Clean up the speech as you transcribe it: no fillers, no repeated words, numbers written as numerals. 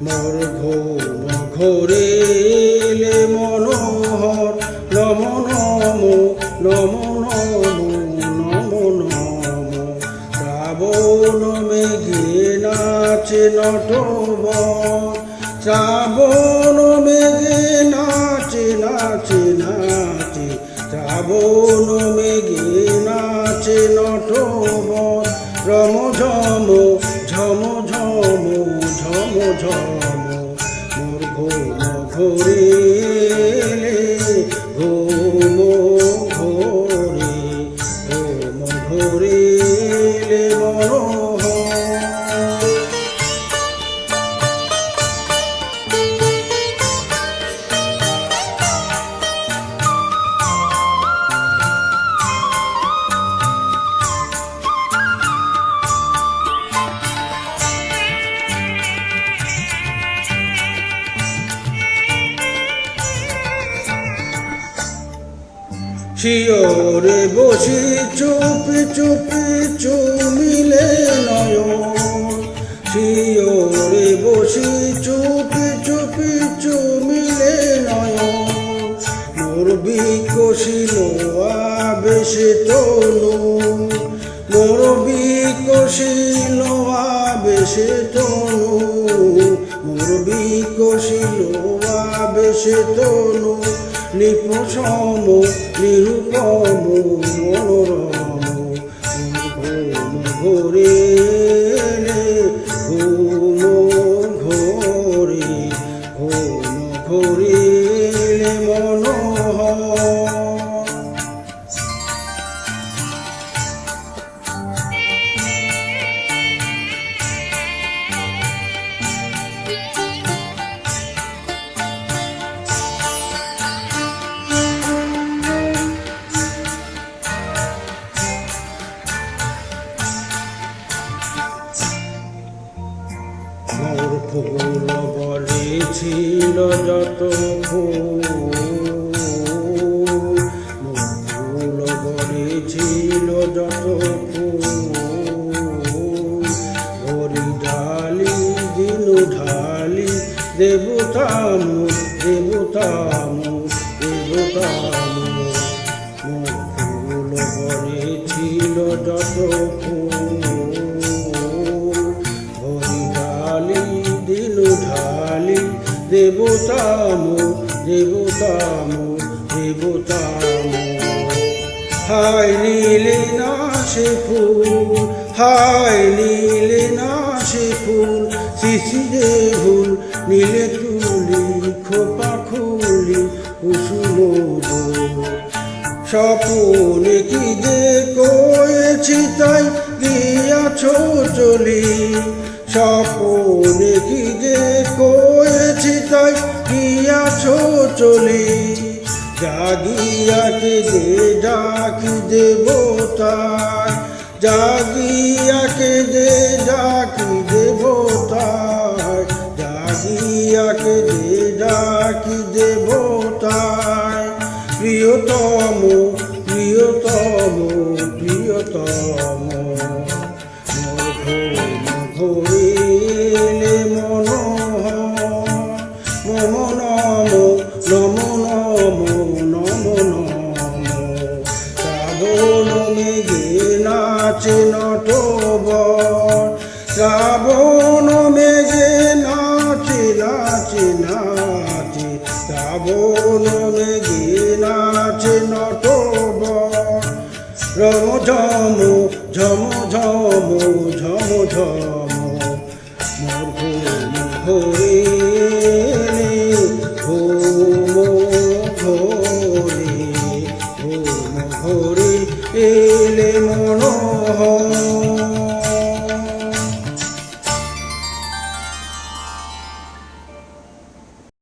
মোর ঘুম ঘোরেলে মনোহর নম নম নম নম নম নম। শ্রাবণ মেঘে নাচে নটবর, শ্রাবণ মেঘে নাচে নাচে নাচে, শ্রাবণ মেঘে নাচে নটবর। রম ঝম ঝম ঝম ঝম ঝম, মোর ঘুম ঘোরেলে ঘুম ঘোরে, ঘুম ঘোরেলে মনোহর। শিয়রে বসি চুপি চুপি চুমিলে নয়ন, শিয়রে বসি চুপি চুপি চুমিলে নয়ন। মোর বিকশিল আবেশে তনু, মোর বিকশিল আবেশে তনু, মোর বিকশিল আবেশে তনু। নিপসম নিরূপম মনোরম, ঘুম ঘোরেলে ঘুম ঘোরে, ঘুম ঘোরেলে মনোহর। মোর ফুল বলে ছিল যত ফুল, মোর ফুল বলে ছিল যত ফুল। ভরি ঢালি দিনু ঢালি দেবতামু দেবতামু দেবতামু। মোর ফুল বলে ছিল যত ফুল, ঢালি দেবতামু দেবতামু দেবতামু। হায় নীলে না সে ফুল, হায় নীলে না সে ফুল, শিশিরে ভুল নীলে তুলি খোপা খুলি কুসুম। স্বপনে কি যে কয়েছি তাই গিয়াছ চলি, স্বপনে কি যে কয়েছি তাই গিয়াছ চলি। জাগিয়াকে যে ডাকি দেবতায়, জাগিয়াকে যে ডাকি দেবতায়, জাগিয়াকে যে ডাকি দেবতায়। প্রিয়তম প্রিয়তম প্রিয়তম, মোর ঘুম ঘোরেলে মনোহর। নম নম নম নম নম নম। শ্রাবণ মেঘে নাচে নটবর, শ্রাবণ মেঘে নাচে নাচে নাচে, শ্রাবণ মেঘে নাচে নটবর। রম ঝম ঝম ঝম ঝম ঝম, মোর ঘুম ঘোরেলে ঘুম ঘোরে, ঘুম ঘোরে এলে মনোহর।